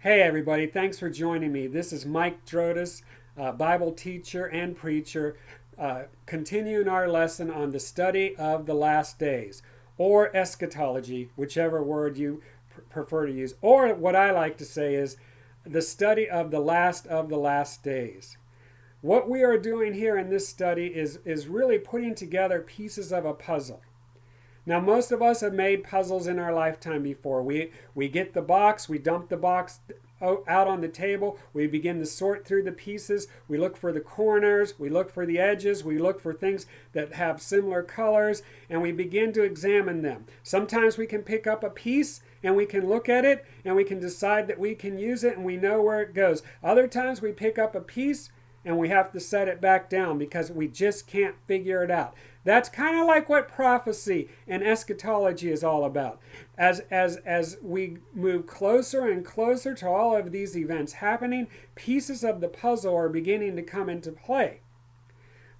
Hey everybody, thanks for joining me. This is Mike Drotus, Bible teacher and preacher, continuing our lesson on the study of the last days, or eschatology, whichever word you prefer to use, or what I like to say is the study of the last days. What we are doing here in this study is really putting together pieces of a puzzle. Now, most of us have made puzzles in our lifetime before. We get the box, we dump the box out on the table, we begin to sort through the pieces, we look for the corners, we look for the edges, we look for things that have similar colors, and we begin to examine them. Sometimes we can pick up a piece and we can look at it and we can decide that we can use it and we know where it goes. Other times we pick up a piece and we have to set it back down because we just can't figure it out. That's kind of like what prophecy and eschatology is all about. As we move closer and closer to all of these events happening, pieces of the puzzle are beginning to come into play.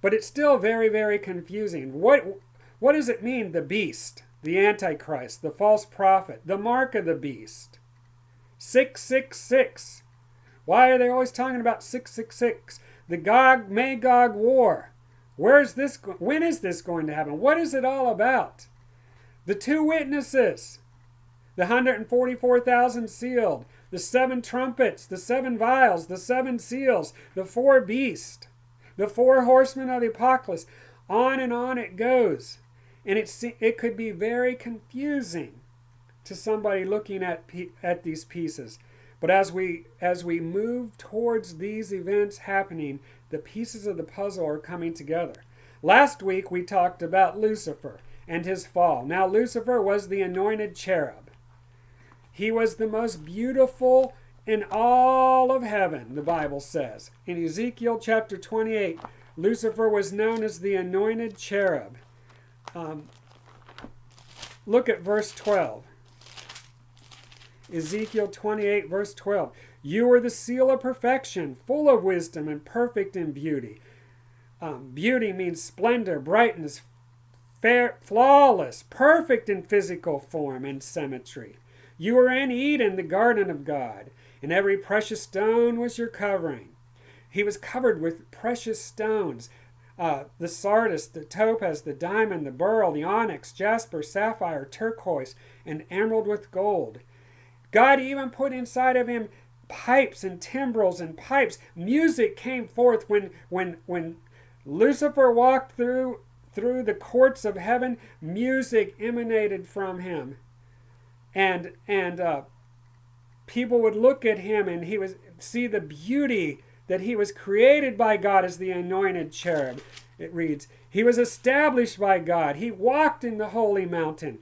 But it's still very, very confusing. What does it mean, the beast, the Antichrist, the false prophet, the mark of the beast? 666. Why are they always talking about 666? The Gog-Magog war. When is this going to happen? What is it all about? The two witnesses, the 144,000 sealed, the seven trumpets, the seven vials, the seven seals, the four beasts, the four horsemen of the apocalypse. On and on it goes. And it could be very confusing to somebody looking at these pieces. But as we move towards these events happening, the pieces of the puzzle are coming together. Last week we talked about Lucifer and his fall. Now Lucifer was the anointed cherub. He was the most beautiful in all of heaven, the Bible says. In Ezekiel chapter 28, Lucifer was known as the anointed cherub. Look at verse 12. Ezekiel 28, verse 12. You are the seal of perfection, full of wisdom and perfect in beauty. Beauty means splendor, brightness, fair, flawless, perfect in physical form and symmetry. You were in Eden, the garden of God, and every precious stone was your covering. He was covered with precious stones. The sardius, the topaz, the diamond, the beryl, the onyx, jasper, sapphire, turquoise, and emerald with gold. God even put inside of him pipes and timbrels and pipes. Music came forth when Lucifer walked through the courts of heaven. Music emanated from him, and people would look at him, and he would see the beauty that he was created by God as the anointed cherub. It reads, he was established by God. He walked in the holy mountain.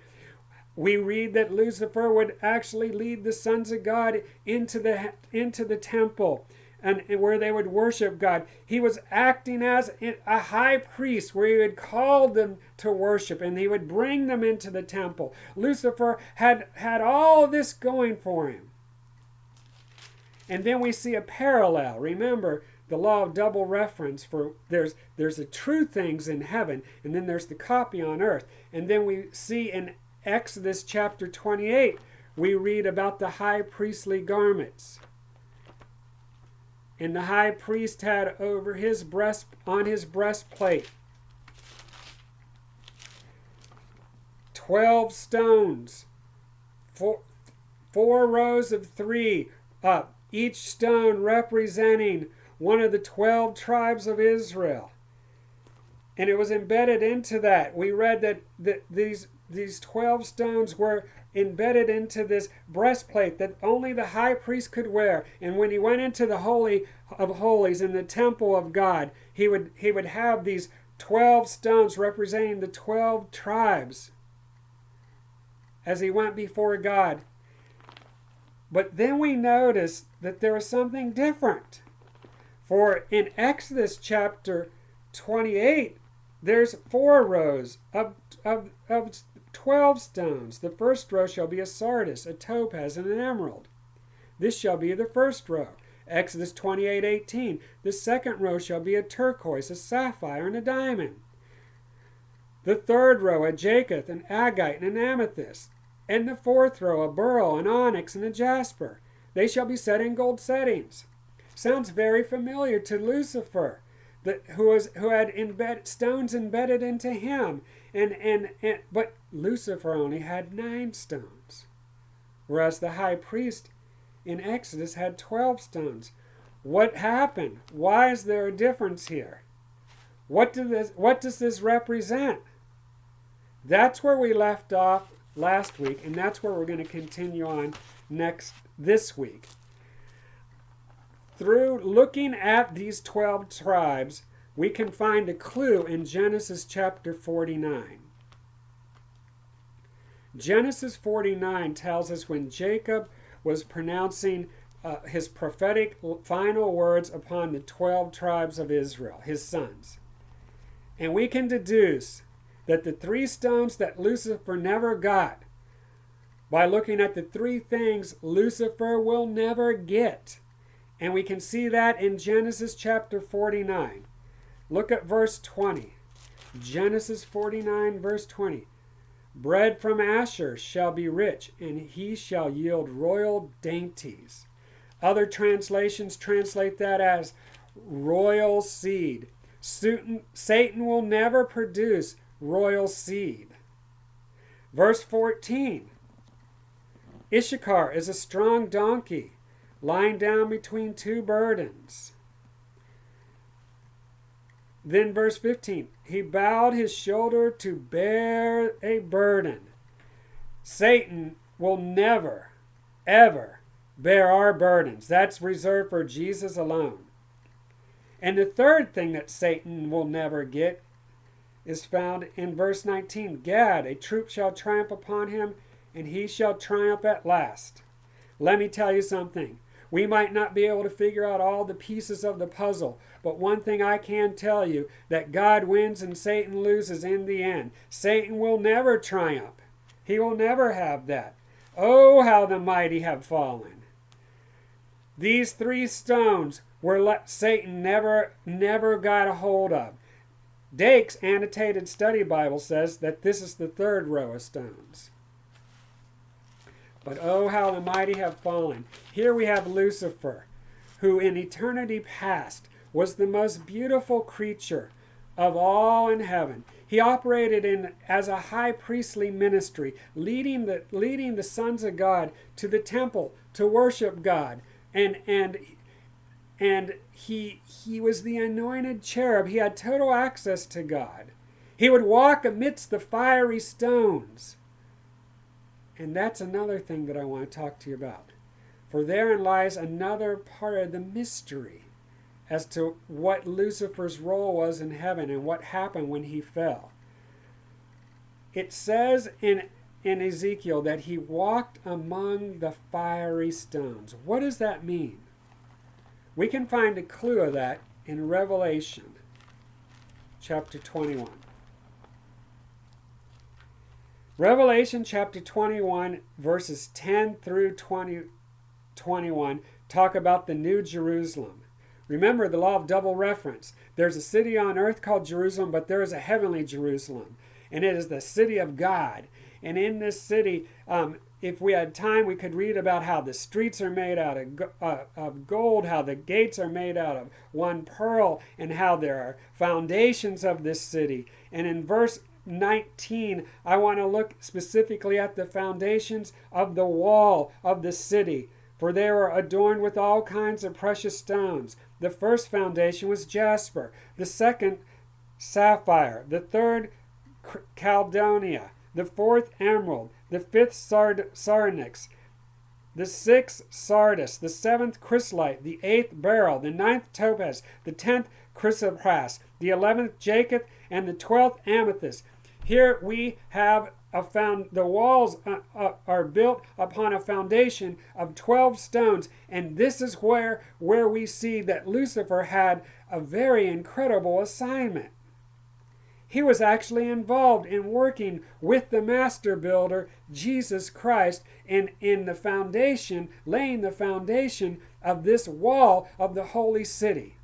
We read that Lucifer would actually lead the sons of God into the temple and where they would worship God. He was acting as a high priest where he would call them to worship and he would bring them into the temple. Lucifer had all of this going for him. And then we see a parallel. Remember the law of double reference. For there's the true things in heaven and then there's the copy on earth. And then we see in Exodus chapter 28, we read about the high priestly garments. And the high priest had on his breastplate 12 stones, four rows of three, each stone representing one of the 12 tribes of Israel. And it was embedded into that. We read that these 12 stones were embedded into this breastplate that only the high priest could wear. And when he went into the Holy of Holies in the temple of God, he would have these 12 stones representing the 12 tribes as he went before God. But then we notice that there was something different. For in Exodus chapter 28, there's 4 rows of 12 stones. The first row shall be a sardius, a topaz, and an emerald. This shall be the first row. Exodus 28:18. The second row shall be a turquoise, a sapphire, and a diamond. The third row, a jacinth, an agate, and an amethyst. And the fourth row, a beryl, an onyx, and a jasper. they shall be set in gold settings. Sounds very familiar to Lucifer, who had stones embedded into him. But Lucifer only had 9 stones, whereas the high priest in Exodus had 12 stones. What happened? Why is there a difference here? What does this represent? That's where we left off last week, and that's where we're going to continue on this week. Through looking at these 12 tribes, we can find a clue in Genesis chapter 49. Genesis 49 tells us when Jacob was pronouncing his prophetic final words upon the 12 tribes of Israel, his sons. And we can deduce that the 3 stones that Lucifer never got, by looking at the 3 things Lucifer will never get. And we can see that in Genesis chapter 49. Look at verse 20. Genesis 49, verse 20. Bread from Asher shall be rich, and he shall yield royal dainties. Other translations translate that as royal seed. Satan will never produce royal seed. Verse 14. Issachar is a strong donkey, lying down between 2 burdens. Then verse 15. He bowed his shoulder to bear a burden. Satan will never, ever bear our burdens. That's reserved for Jesus alone. And the third thing that Satan will never get is found in verse 19. Gad, a troop shall triumph upon him, and he shall triumph at last. Let me tell you something. We might not be able to figure out all the pieces of the puzzle, but one thing I can tell you, that God wins and Satan loses in the end. Satan will never triumph. He will never have that. Oh, how the mighty have fallen. These 3 stones were Satan never got a hold of. Dake's annotated study Bible says that this is the 3rd row of stones. But oh, how the mighty have fallen. Here we have Lucifer, who in eternity past was the most beautiful creature of all in heaven. He operated as a high priestly ministry, leading the sons of God to the temple to worship God. And he was the anointed cherub. He had total access to God. He would walk amidst the fiery stones. And that's another thing that I want to talk to you about. For therein lies another part of the mystery as to what Lucifer's role was in heaven and what happened when he fell. It says in Ezekiel that he walked among the fiery stones. What does that mean? We can find a clue of that in Revelation chapter 21. Revelation chapter 21, verses 10 through 21 talk about the New Jerusalem. Remember the law of double reference. There's a city on earth called Jerusalem, but there is a heavenly Jerusalem, and it is the city of God. And in this city, if we had time, we could read about how the streets are made out of gold, how the gates are made out of one pearl, and how there are foundations of this city. And in verse 19, I want to look specifically at the foundations of the wall of the city, for they were adorned with all kinds of precious stones. The first foundation was jasper, the second sapphire, the third caldonia, the fourth emerald, the fifth sardonyx, the sixth sardis, the seventh chrysolite, the eighth beryl, the ninth topaz, the 10th chrysoprase, the 11th jacinth, and the 12th amethyst. Here we have the walls are built upon a foundation of 12 stones, and this is where we see that Lucifer had a very incredible assignment. He was actually involved in working with the master builder, Jesus Christ, in the foundation, laying the foundation of this wall of the holy city.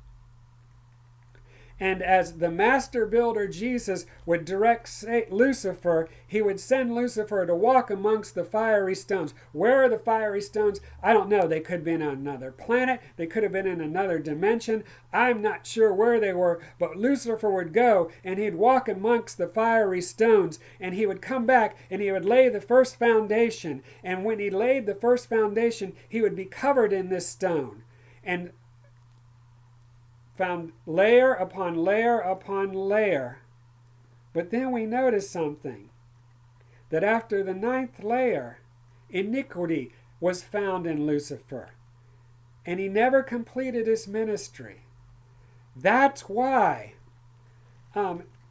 And as the master builder Jesus would direct Lucifer, he would send Lucifer to walk amongst the fiery stones. Where are the fiery stones? I don't know. They could have been on another planet. They could have been in another dimension. I'm not sure where they were, but Lucifer would go and he'd walk amongst the fiery stones, and he would come back and he would lay the first foundation. And when he laid the first foundation, he would be covered in this stone. And found layer upon layer upon layer. But then we notice something, that after the 9th layer, iniquity was found in Lucifer, and he never completed his ministry. That's why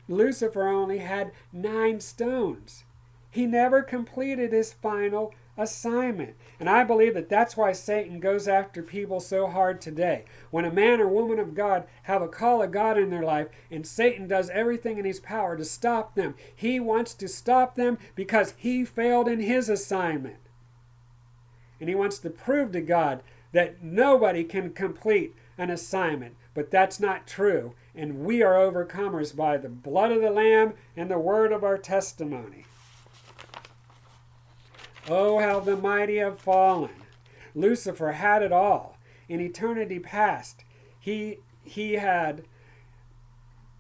Lucifer only had 9 stones. He never completed his final assignment. And I believe that that's why Satan goes after people so hard today. When a man or woman of God have a call of God in their life, and Satan does everything in his power to stop them, he wants to stop them because he failed in his assignment. And he wants to prove to God that nobody can complete an assignment. But that's not true. And we are overcomers by the blood of the Lamb and the word of our testimony. Oh, how the mighty have fallen. Lucifer had it all. In eternity past, he had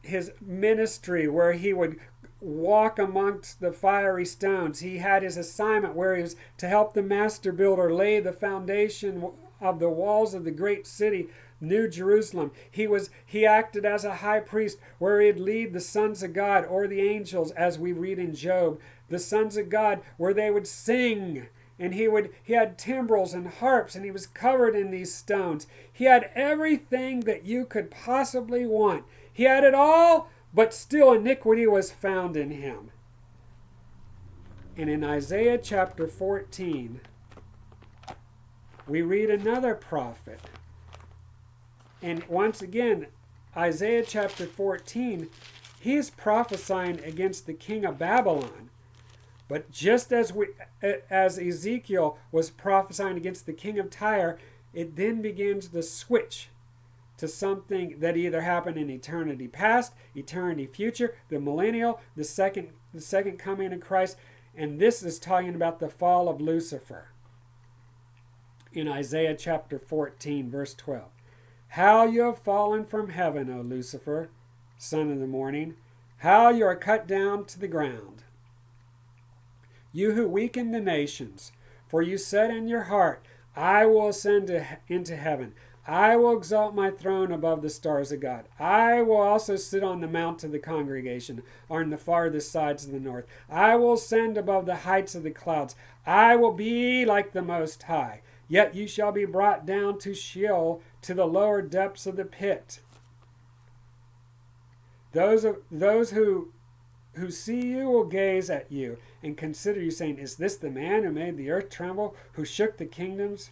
his ministry where he would walk amongst the fiery stones. He had his assignment where he was to help the master builder lay the foundation of the walls of the great city, New Jerusalem. He acted as a high priest where he'd lead the sons of God, or the angels, as we read in Job, the sons of God, where they would sing, and he had timbrels and harps, and he was covered in these stones. He had everything that you could possibly want. He had it all, but still iniquity was found in him. And in Isaiah chapter 14, we read another prophet. And once again, Isaiah chapter 14, he's prophesying against the king of Babylon. But just as Ezekiel was prophesying against the king of Tyre, it then begins to switch to something that either happened in eternity past, eternity future, the millennial, the second coming of Christ. And this is talking about the fall of Lucifer. In Isaiah chapter 14, verse 12. How you have fallen from heaven, O Lucifer, son of the morning. How you are cut down to the ground. You who weaken the nations, for you said in your heart, I will ascend into heaven. I will exalt my throne above the stars of God. I will also sit on the mount of the congregation, on the farthest sides of the north. I will ascend above the heights of the clouds. I will be like the Most High. Yet you shall be brought down to Sheol, to the lower depths of the pit. Those who see you will gaze at you and consider you, saying, is this the man who made the earth tremble, who shook the kingdoms,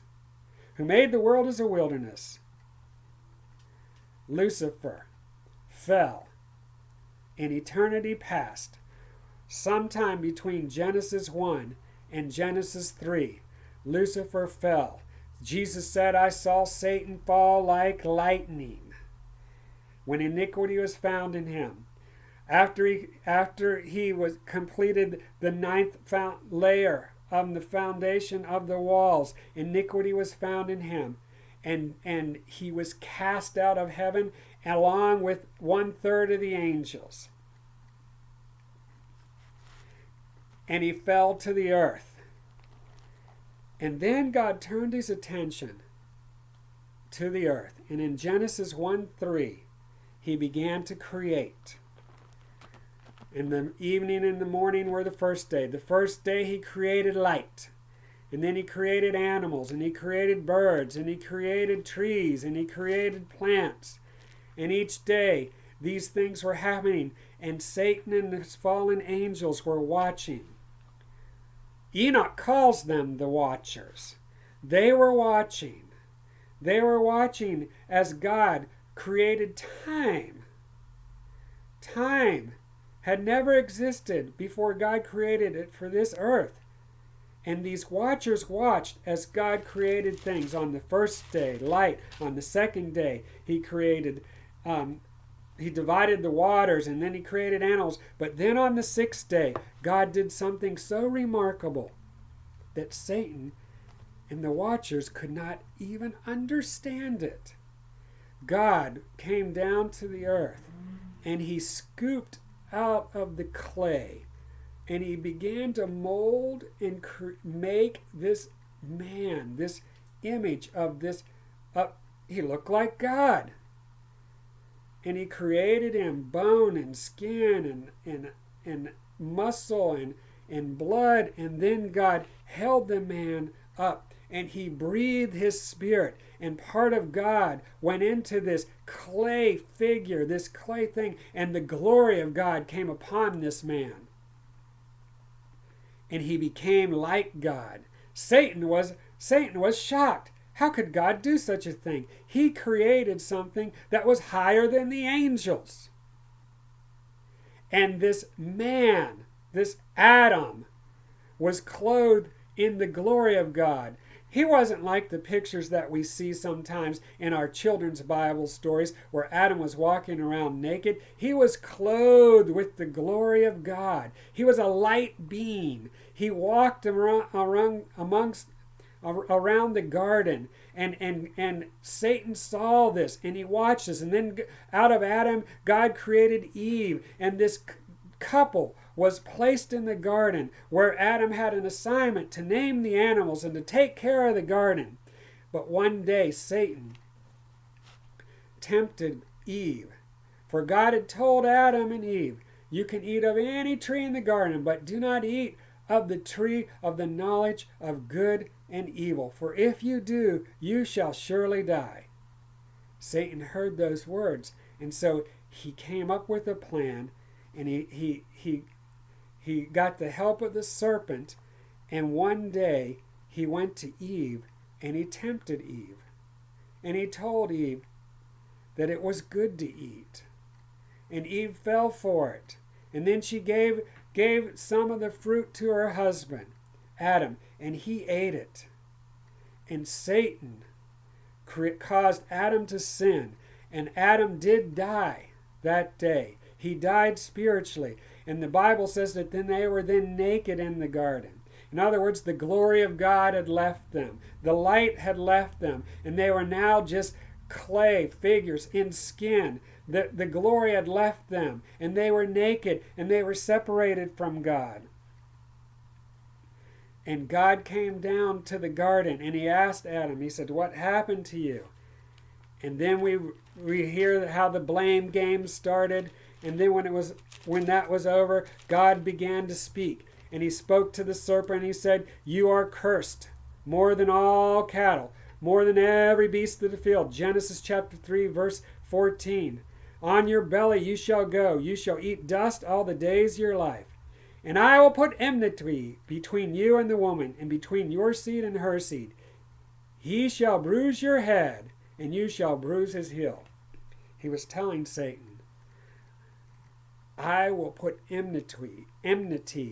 who made the world as a wilderness? Lucifer fell in eternity past, sometime between Genesis 1 and Genesis 3. Lucifer fell. Jesus said, I saw Satan fall like lightning when iniquity was found in him. After he was completed the 9th layer of the foundation of the walls, iniquity was found in him, and he was cast out of heaven along with 1/3 of the angels. And he fell to the earth. And then God turned his attention to the earth. And in Genesis 1:3, he began to create. And the evening and the morning were the first day. The first day he created light. And then he created animals, and he created birds, and he created trees, and he created plants. And each day these things were happening, and Satan and his fallen angels were watching. Enoch calls them the watchers. They were watching. They were watching as God created time. Time had never existed before God created it for this earth. And these watchers watched as God created things. On the first day, light. On the second day, he created he divided the waters, and then he created animals. But then on the sixth day, God did something so remarkable that Satan and the watchers could not even understand it. God came down to the earth, and he scooped out of the clay, and he began to mold and make this man, this image of this. He looked like God. And he created him bone and skin and muscle and blood. And then God held the man up, and he breathed his spirit. And part of God went into this clay figure, this clay thing, and the glory of God came upon this man. And he became like God. Satan was shocked. How could God do such a thing? He created something that was higher than the angels. And this man, this Adam, was clothed in the glory of God. He wasn't like the pictures that we see sometimes in our children's Bible stories where Adam was walking around naked. He was clothed with the glory of God. He was a light being. He walked around the garden, and Satan saw this, and he watched this, and then out of Adam God created Eve, and this couple was placed in the garden where Adam had an assignment to name the animals and to take care of the garden. But one day Satan tempted Eve, for God had told Adam and Eve, you can eat of any tree in the garden, but do not eat of the tree of the knowledge of good and evil, for if you do, you shall surely die. Satan heard those words, and so he came up with a plan, and he got the help of the serpent, and one day he went to Eve, and he tempted Eve, and he told Eve that it was good to eat, and Eve fell for it, and then she gave some of the fruit to her husband, Adam, and he ate it. And Satan caused Adam to sin, and Adam did die that day. He died spiritually. And the Bible says that then they were naked in the garden. In other words, the glory of God had left them. The light had left them. And they were now just clay figures in skin. The glory had left them. And they were naked, and they were separated from God. And God came down to the garden, and he asked Adam, he said, what happened to you? And then we hear how the blame game started. And then when that was over, God began to speak. And he spoke to the serpent, and he said, you are cursed more than all cattle, more than every beast of the field. Genesis chapter 3, verse 14. On your belly you shall go. You shall eat dust all the days of your life. And I will put enmity between you and the woman, and between your seed and her seed. He shall bruise your head, and you shall bruise his heel. He was telling Satan, I will put enmity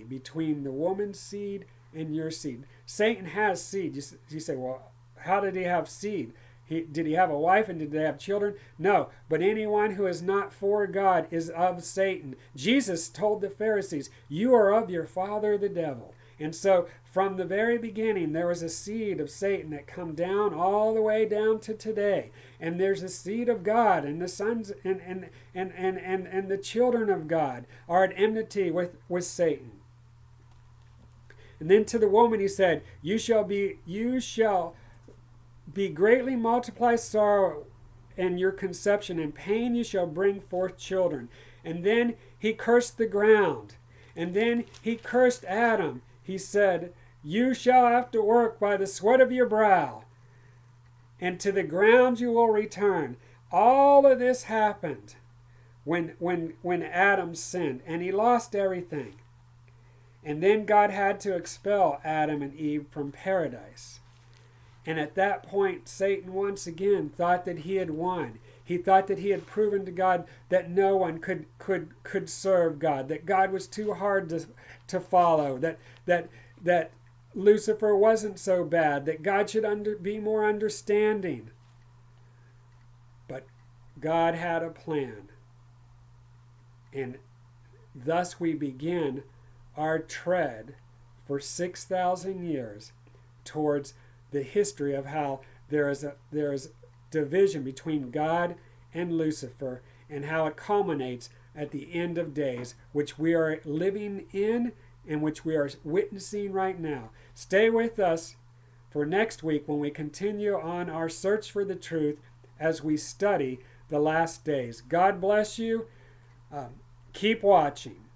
between the woman's seed and your seed. Satan has seed. You say, well, how did he have seed? Did he have a wife, and did they have children? No, but anyone who is not for God is of Satan. Jesus told the Pharisees, you are of your father the devil. And so from the very beginning, there was a seed of Satan that come down all the way down to today. And there's a seed of God, and the sons and the children of God are at enmity with Satan. And then to the woman he said, you shall be greatly multiply sorrow and your conception, and pain you shall bring forth children. And then he cursed the ground. And then he cursed Adam. He said, you shall have to work by the sweat of your brow, and to the ground you will return. All of this happened when Adam sinned, and he lost everything. And then God had to expel Adam and Eve from paradise. And at that point, Satan once again thought that he had won. He thought that he had proven to God that no one could serve God, that God was too hard to follow, that Lucifer wasn't so bad, that God should be more understanding. But God had a plan. And thus we begin our tread for 6,000 years towards the history of how there is division between God and Lucifer, and how it culminates at the end of days, which we are living in and which we are witnessing right now. Stay with us for next week when we continue on our search for the truth as we study the last days. God bless you. Keep watching.